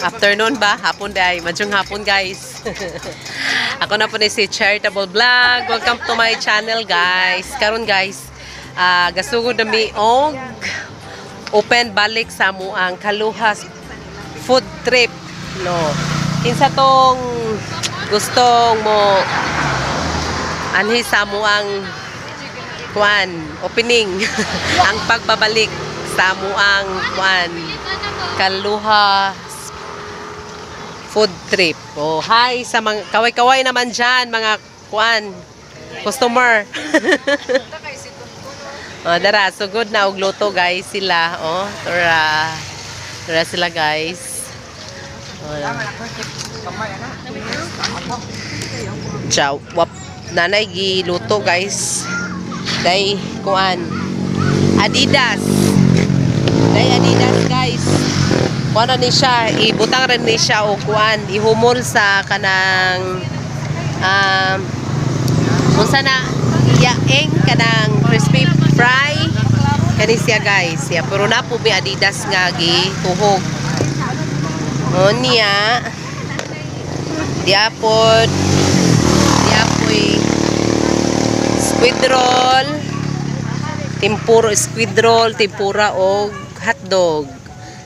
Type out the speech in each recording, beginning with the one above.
Afternoon ba? Hapon day. Madyong hapon guys. Ako na po ni si Charitable Vlog. Welcome to my channel guys. Karon guys, gasugod na mi og open balik sa amuang Kaluhas food trip. No. Kinsa tong gustong mo anhi sa amuang kuan opening ang pagbabalik sa amuang kuan Kaluhas food trip. Oh, hi sa mga kaway-kaway naman dyan, mga kuan, customer. Oh, dara, so good na og luto guys sila. Oh, tara sila guys. Oh, ciao. Wap, nanay giluto guys. Day kuan. Adidas. Day Adidas guys. Kuano ni siya, ibutang rin ni siya o kuan, ihumol sa kanang unsa na iyaeng kanang crispy fry kani siya guys. Ya, pero na po bi Adidas nga gituhog. O niya diapoy squid roll, squid roll, tempura o hotdog.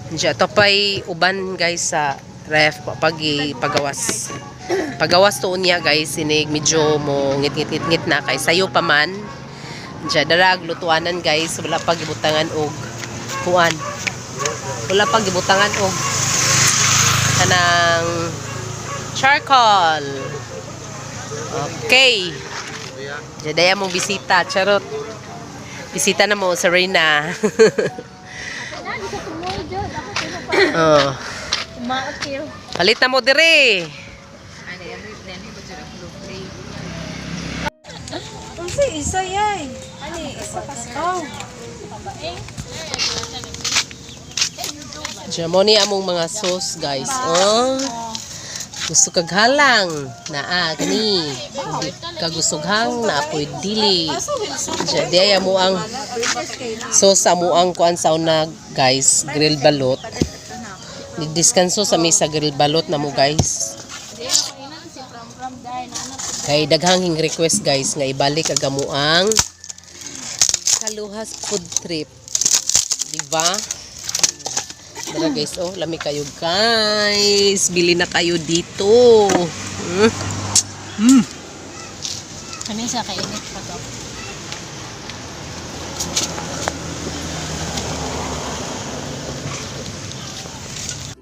Diya, ito pa'y uban guys sa ref pagawas. Pagawas to niya guys, inig medyo mo ngit na kay sayo pa man. Diya, darag lutuanan guys, wala pag gibutangan og kuan. Wala pag gibutangan og kanang charcoal. Okay. Diya, daya mong bisita, charot. Bisita na mo sa Reyna. Oh. Palit na mo dire. Unsa isa yay? Ani isa kasaw. Jamoni among mga sauce guys. Oh. Gusto kag halang na kani. Hindi ka gusto hang na apoy dili. Jadi mo ang sauce amo ang kuan sa una guys, grilled balot. Nidiskanso sa mesa grill balot na mo guys. Kay daghang request guys nga ibalik aga mo ang Kaluhas food trip. Diba? Tara guys, oh, lami kayo guys. Bili na kayo dito. Kani sa kainit pa to.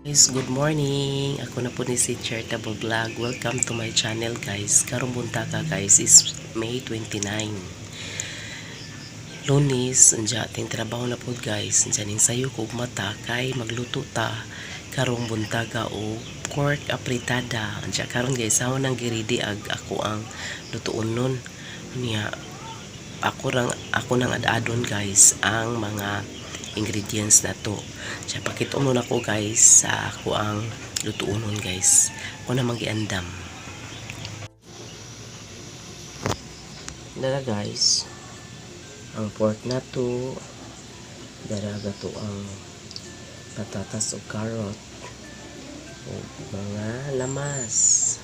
Guys, good morning. Ako na po ni si Charitable Vlog. Welcome to my channel guys. Karong buntaka guys is May 29. Lunes, anja ting trabaho na po guys. Anja ning sayo kog mata kay magluto ta karong buntaga o pork apritada. Anja karon guys, ako nang giridi ako ang lutuon nun. Niya ako nang ad-adon guys ang mga ingredients na to. Siya pakita mo na ko guys sa ako ang lutuunon guys. Ako na magiandam. Dara guys. Ang pork na to. Daraga to ang patatas o carrot. O mga lamas.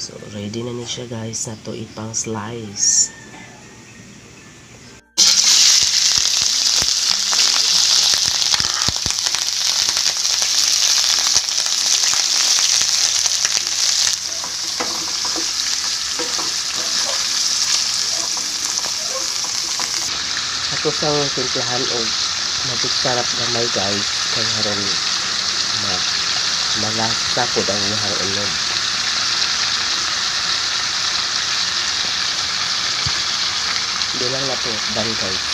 So ready na ni siya guys na to ipang slice. Ako sang timplahan o magigsarap gamay guys kay haron malasa po ang ihang ulob. Hindi lang na po dan guys.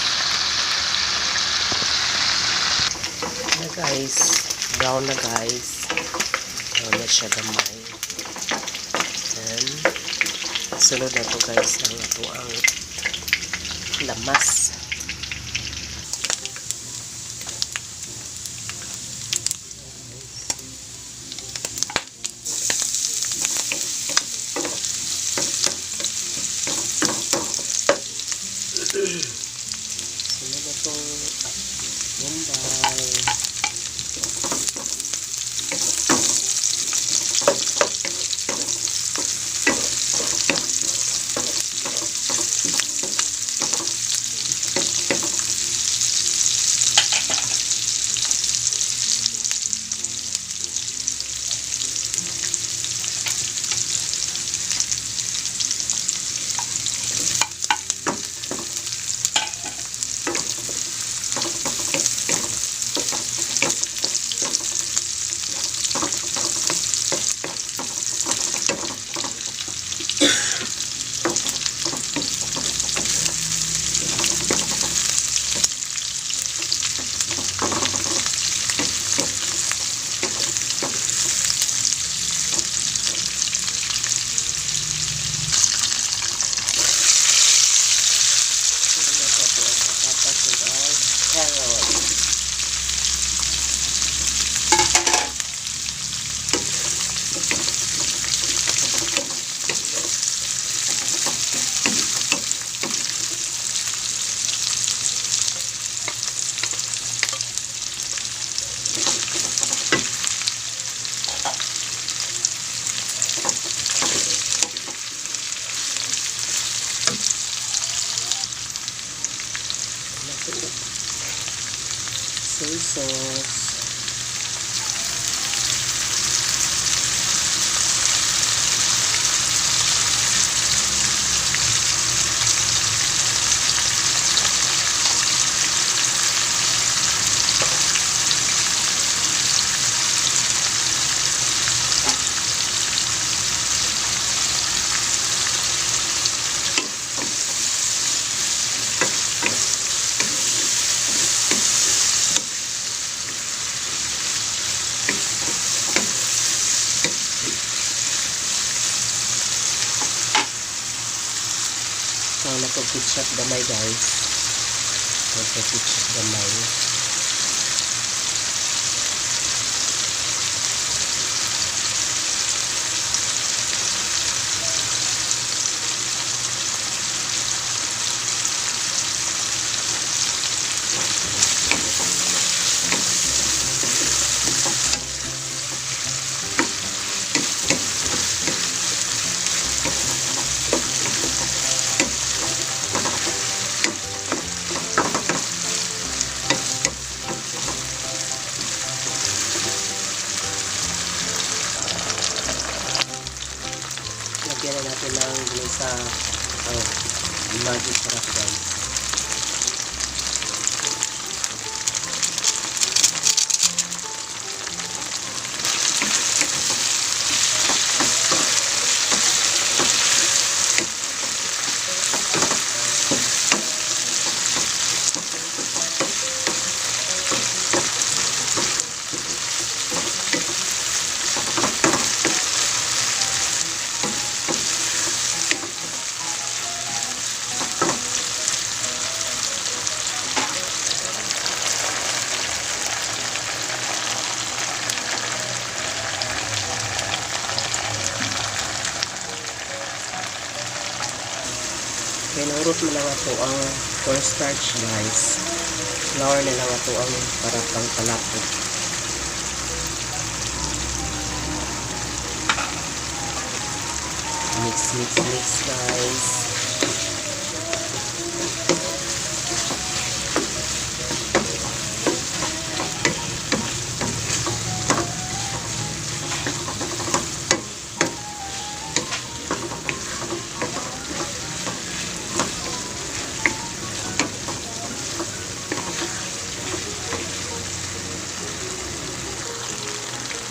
Na guys, brown na guys. Brown na siya gamay. Then sunod na to guys ang ito ang lamas. Sunod na itong Bombay. sauce. So, nagpag-ketchup gamay guys. Nagpag-ketchup gamay. Lagyan na natin ng ginisa magic sarap guys. Kaya naurot mo lang ito ang cornstarch guys. Flour na lang ito ang para pang palapot. Mix, mix, mix guys.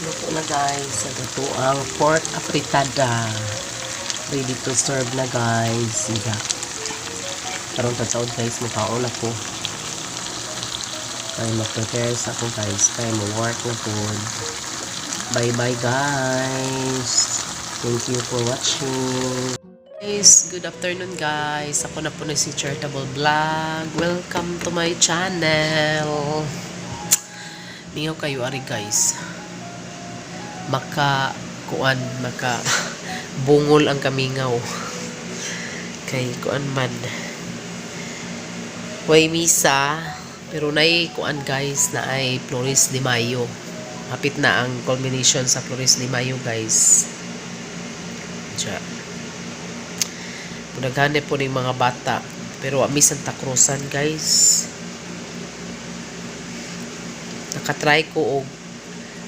Luto na guys. Ito ang pork apritada. Ready to serve na guys. Siga. Karoon tatawad guys. Makaon na po. Kaya mag-prepare sa ako guys. Kaya mag-work na po. Bye bye guys. Thank you for watching. Guys, good afternoon guys. Ako na po na si Charitable Vlog. Welcome to my channel. Mingaw kayo ari guys. Maka bungol ang kamingaw. Kay kuan man. Way misa, pero nay kuan guys na ay Flores de Mayo. Hapit na ang culmination sa Flores de Mayo guys. Diya. Munaghanap po ng mga bata. Pero ami Santa Cruzan guys. Nakatry ko og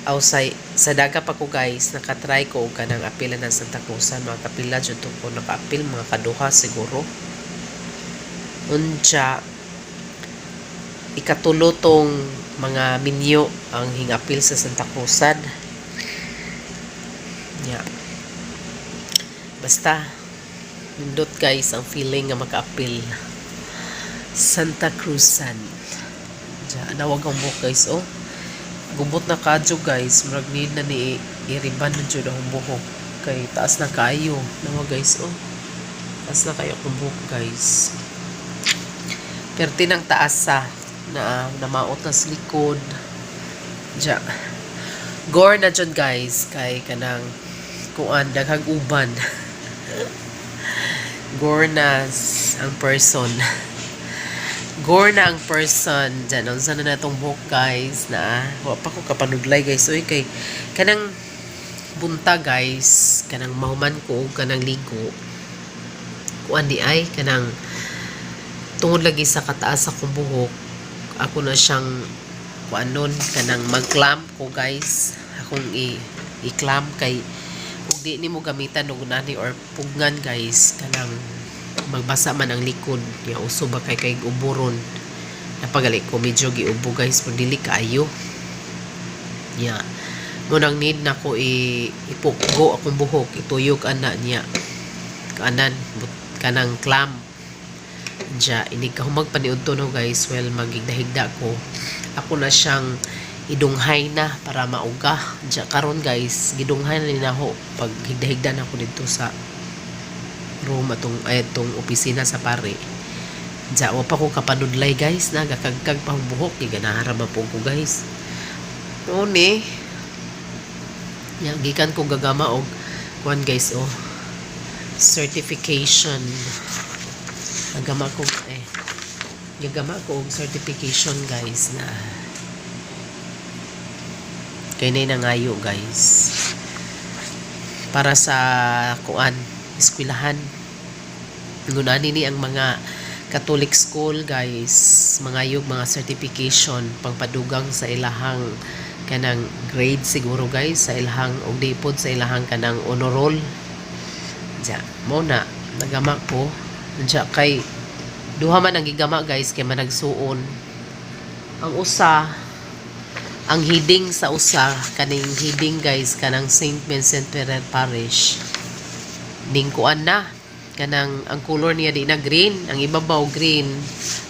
sa daga pa ko guys, nakatry ko og kanang apila ng Santa Cruzan. Mga kapila dyan ko naka-apil, mga kaduha siguro. Unsa ikatulo tong mga minyo ang hingapil sa Santa Cruzan. Yeah. Basta nindot guys ang feeling nga maka-apil. Santa Cruzan. Diyan, nawag ang buhok guys, oh. Gubot na kadyo guys. Murag need na ni iriban na dyan ang buhok. Kay taas na kayo. Nawag guys, oh. Taas na kayo ang buhok guys. Pero tinang taas sa na namaot na sa likod. Diyan. Gore na dyan guys. Kay kanang kuan, daghang uban. Gore na ang person. Gore na ang person. Diyan, ang sana na itong buhok guys na wala pa ko kapanudlay guys. Uy, kay kanang bunta guys, kanang mahuman ko, kanang ligo. Kuan di ay, kanang tungod lagi sa kataas akong buhok. Ako na siyang kuanon kanang mag-clamp ko guys. Akong i-clamp kay ug di nimo gamitan og nani or pugngan guys kanang magbasa man ang likod ya uso ba kay uburon. Napagali ko medyo giubo guys pero dili kaayo. Ya. Munang need na ko ipukgo akong buhok, ituyok ana niya. Kanan kanang clamp. Diya, ini ka humag paniudto no guys. Well, magigdahigda ko. Ako na siyang idunghay na para mauga. Diya, karon guys, gidunghay na ninaho pag higdahigda na ako dito sa room atong opisina sa pare. Diya, wa pa ko kapanudlay guys. Nagakagkag pa ang buhok. Ganaharama po ko guys. Noon Yan, gikan ko gagama og kuan guys certification. Gagama ko og certification guys na kay nay nangayo guys para sa kuan eskwelahan. Ngunani ni ang mga Catholic school guys mangayog mga certification pangpadugang sa ilahang kanang grade siguro guys sa ilahang og di pod sa ilahang kanang honor roll. Diya, mo na nagama ko. Diya, kay duha man ang gigama guys kay managsuon. Ang usa, ang heading sa usa, kaning heading guys, kanang St. Vincent Ferrer Parish. Ning kuan na, kanang ang color niya di na green, ang ibabaw green,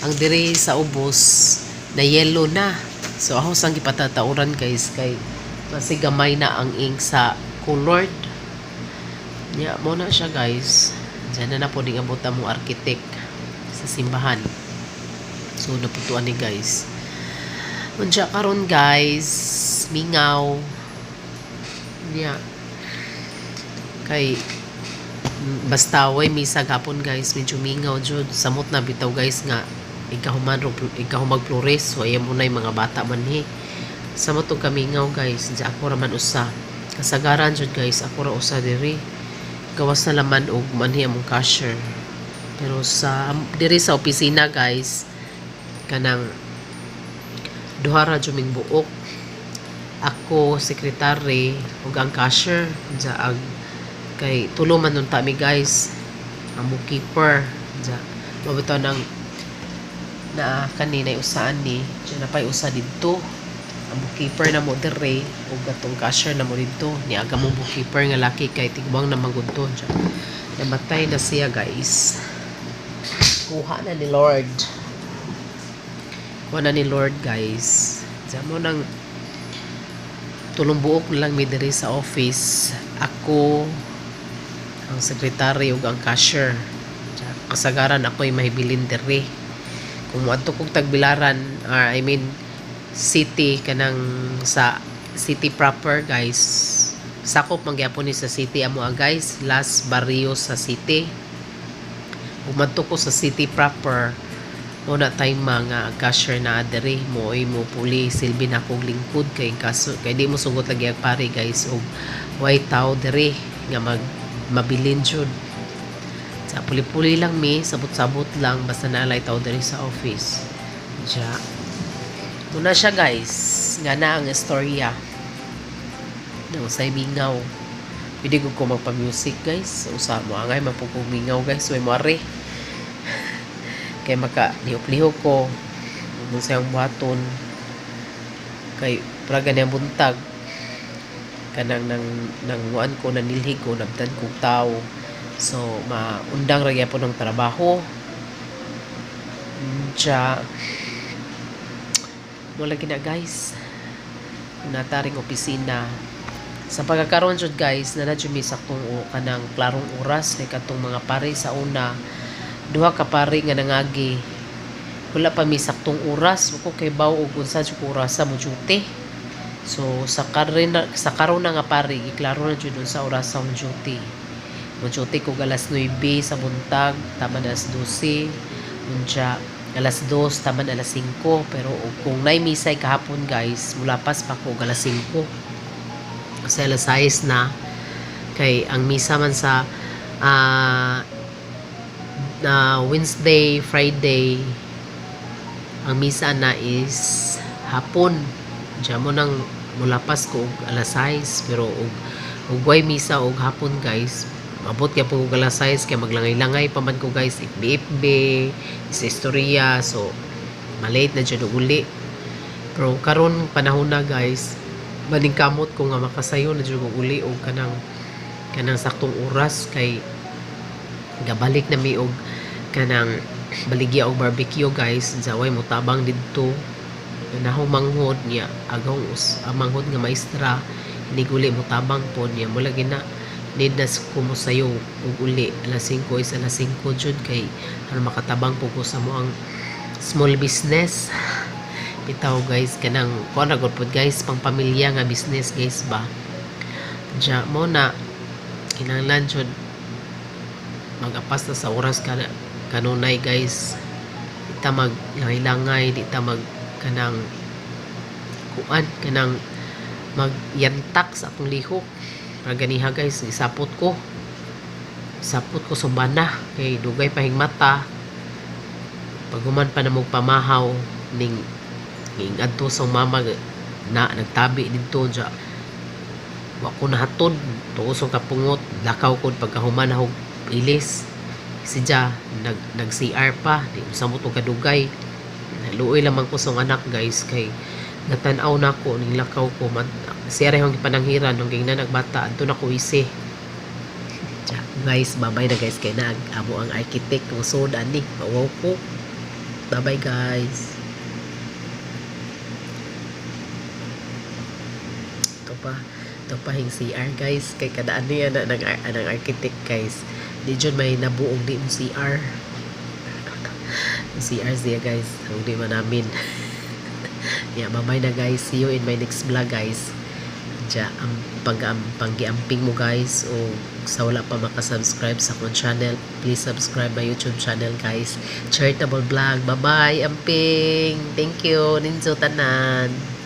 ang dire sa ubos na yellow na. So ako sang gipatatauran guys kay masigamay na ang ink sa colored. Nya mo na siya guys. Diyan na po ding abot mo architect sa simbahan. So naputuan ni guys. Unsa karon guys, mingaw. Nya kay basta way misa gapon guys, medyo mingaw jud. Samot na bitaw guys nga ikahumag flores. So ayan mo na yung mga bata man samot og kamingaw guys. Diya ako raman usa. Kasagaran jud guys, ako ra usa diri. Gawas na laman og manhi among cashier. Pero sa diri sa opisina guys, kanang duha ra jud ming buok. Ako secretary ug ang cashier. Diya kay tulo man nun mi guys. Ang bookkeeper. Diya mabitaw ng na kanina usaan ni. Diya na pay usa didto. Ang bookkeeper na mo dire ug atong cashier na mo dito ni aga mong bookkeeper nga laki kay tigwang na magudto siya. Namatay na siya guys. Kuha na ni Lord. Kuha na ni Lord guys. Diyan mo nang tulong buok lang mi dire sa office. Ako ang secretary ug ang cashier. Diyan, kasagaran ako'y mahibilin dire. Kung moadto kog tagbilaran or I mean city kanang sa city proper guys, sakop man gyapon ni sa city amo guys, last barrio sa city. Umadto ko sa city proper mo na time mga cashier na diri mo puli silbi na kog lingkod kay kaso kay di mo sugot lagi ang pare guys og white tao diri nga mabilin jud. Sa puli-puli lang mi, sabot-sabot lang basta nalay tao diri sa office. Diya muna siya guys, nga na ang istorya ng usay mingaw. Pwede ko magpa-music guys, usa mo angay mapugog mingaw guys, way moare kay maka lihok-lihok ko kung sayang buhaton kay praga niya buntag kanang nang nguan ko nanilhig ko nabtan kong tao. So maundang ra gyapon ng trabaho. Diya wala gina guys nataring opisina sa pagkakaroon jud guys na nadyo mi saktong kanang klarong oras kay katong mga pare sa una duha ka pare nga nangagi wala pa mi saktong oras ko kay baw og unsa jud oras sa mo duty. So sa karon na nga pare giklaro na jud sa oras sa duty. Mo duty ko alas 9 sa buntag tama na alas 12 unja alas 2, taman alas 5. Pero kung naimisay kahapon guys, mulapas pa ko alas 5. Kasi alas 6 na. Kay ang misa man sa Wednesday, Friday, ang misa na is hapon. Diyan mo nang mulapas ko og alas 6 pero og way misa og hapon guys. Mabot kaya po og alas 6 kaya maglangay-langay pa man ko guys. FB, sa istorya. So, malate na dyan og uli. Pero karon panahon na guys, maningkamot ko nga makasayo na dyan og uli og kanang saktong oras kay gabalik na mi og kanang baligya og barbecue guys. Zaway mo tabang didto nahong manghod niya agaw ang manghod nga maestra iniguli mo tabang po niya mula gina need na kumusayo ug uli alas 5 is alas 5 jud kay ano makatabang po ko sa mo ang small business bitaw guys kanang kuan ra gud pod guys pang pamilya nga business guys ba ja mo na kinahanglan jud magapas na sa oras kanunay guys di ta mag langay-langay di ta mag kanang kuan kanang magyantak sa atong lihok para ganiha guys isapot ko sumbana kay dugay pahing mata paguman pa na mo pamahaw ning adto sa mama na nagtabi didto ja wa ko nahatod tuusong kapungot lakaw ko pagkahuman og ilis si ja nag CR pa di samot og kadugay luoy lamang ko sa anak guys kay natanaw na ko ning lakaw ko man siya rin yung pananghiran nung gingna nagbata adto na ko isi guys babay na guys kay na amo ang architect ng sod ani mawaw ko babay guys ito pa hing CR guys kay kadaan niya na ng architect guys di dyan may nabuong di mo CR CR siya guys ang di man namin yeah babay na guys see you in my next vlog guys dya ang panggiamping mo guys o sa wala pa makasubscribe sa akong channel please subscribe my YouTube channel guys charitable vlog bye bye amping thank you ninso tanan